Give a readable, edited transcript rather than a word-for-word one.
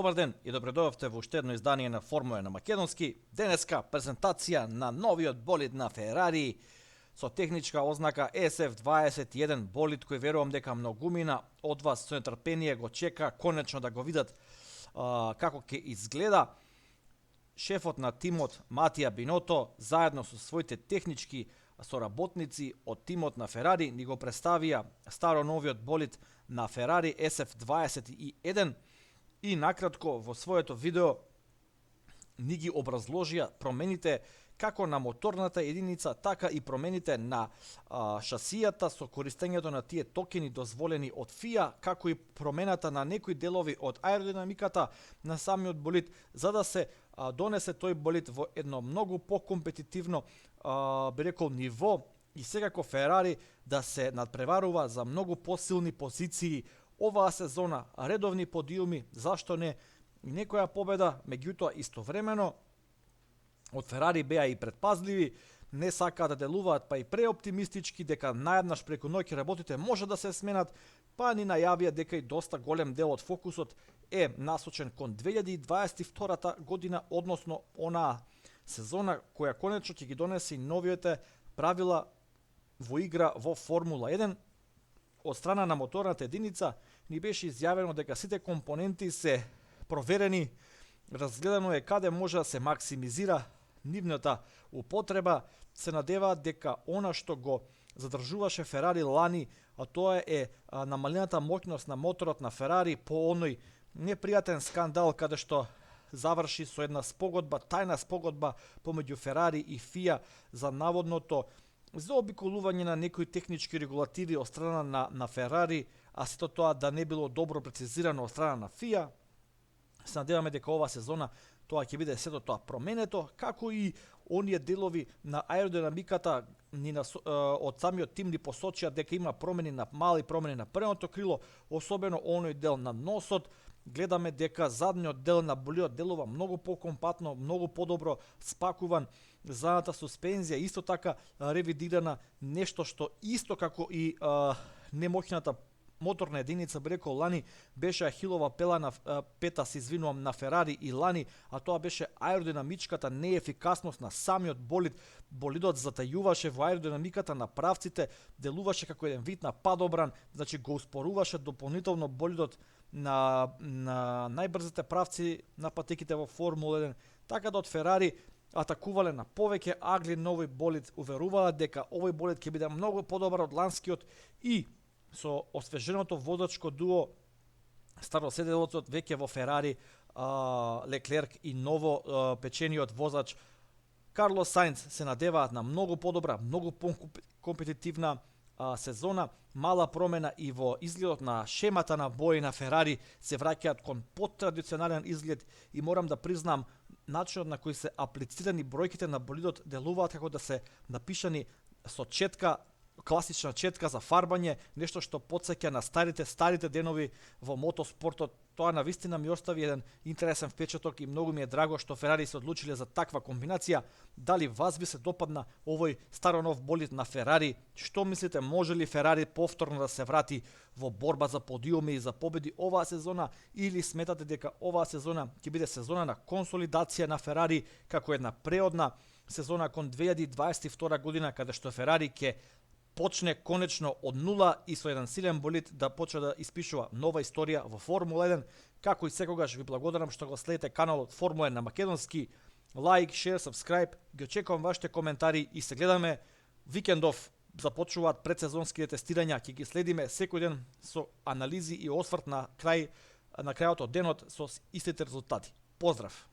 Добар ден и добре дојдовте во уште едно издание на Формула на македонски. Денеска презентација на новиот болид на Ферари со техничка ознака SF21, болид кој верувам дека многумина од вас со нетрпение го чека конечно да го видат како ќе изгледа. Шефот на тимот Матија Биното заедно со своите технички соработници од тимот на Ферари ни го представија старо новиот болид на Ферари SF21 и накратко во своето видео ни ги образложија промените како на моторната единица, така и промените на шасијата со користењето на тие токени дозволени од FIA, како и промената на некои делови од аеродинамиката на самиот болид, за да се донесе тој болид во едно многу покомпетитивно би рекол ниво и секако Ферари да се надпреварува за многу посилни позиции оваа сезона, редовни подиуми, зашто не и некоја победа, меѓутоа истовремено од Ферари беа и предпазливи, не сакаат да делуваат па и преоптимистички дека наеднаш преку ноќ работите може да се сменат, па ни најавија дека и доста голем дел од фокусот е насочен кон 2022 година, односно онаа сезона која конечно ќе ги донесе новите правила во игра во Формула 1. Од страна на моторната единица ни беше изјавено дека сите компоненти се проверени, разгледано е каде може да се максимизира нивната употреба, се надеваат дека она што го задржуваше Ферари лани, а тоа е намалената моќност на моторот на Ферари по оној непријатен скандал каде што заврши со една спогодба, тајна спогодба помеѓу Ферари и FIA за наводното заобиколување на некои технички регулативи од страна на Ферари, а сето тоа да не било добро прецизирано од страна на FIA. Се надеваме дека ова сезона тоа ќе биде сето тоа променето, како и оние делови на аеродинамиката од самиот тим ни посочија дека има промени на мали промени на предното крило, особено оној дел на носот. Гледаме дека задниот дел на болидот делува многу покомпатно, многу подобро спакуван, задната суспензија исто така ревидирана, нешто што исто како и немоќната моторна единица, би рекол лани, беше ахилова пета, се извинувам, на Ферари и лани, а тоа беше аеродинамичката неефикасност на самиот болид. Болидот затајуваше во аеродинамиката на правците, делуваше како еден вид на падобран, значи го успоруваше дополнително болидот на најбрзите правци на патеките во Формула 1, така да од Ферари атакувале на повеќе агли на овој болид, уверуваат дека овој болид ќе биде многу подобар од ланскиот и со освеженото возачко дуо староседелецот веќе во Ферари, Леклерк и ново печениот возач Карлос Саинц се надеваат на многу подобра, многу компетитивна сезона. Мала промена и во изгледот на шемата на бои на Ферари, се враќаат кон поттрадиционален изглед и морам да признам начинот на кој се аплицирани бројките на болидот делуваат како да се напишани со четка, класична четка за фарбање, нешто што потсеќа на старите денови во мотоспортот. Тоа навистина ми остави еден интересен впечаток и многу ми е драго што Ферари се одлучиле за таква комбинација. Дали вас би се допадна овој старонов болид на Ферари? Што мислите, може ли Ферари повторно да се врати во борба за подиуми и за победи оваа сезона, или сметате дека оваа сезона ќе биде сезона на консолидација на Ферари како една преодна сезона кон 2022 година, каде што Ферари ќе почне конечно од нула и со еден силен болид да почне да испишува нова историја во Формула 1. Како и секогаш ви благодарам што го следите каналот Формула 1 на македонски. Лайк, шер, сабскрајб, ги очекувам вашите коментари и се гледаме викендов. Започнуваат предсезонските тестирања, ќе ги следиме секој ден со анализи и осврт на крајот од денот со истите резултати. Поздрав!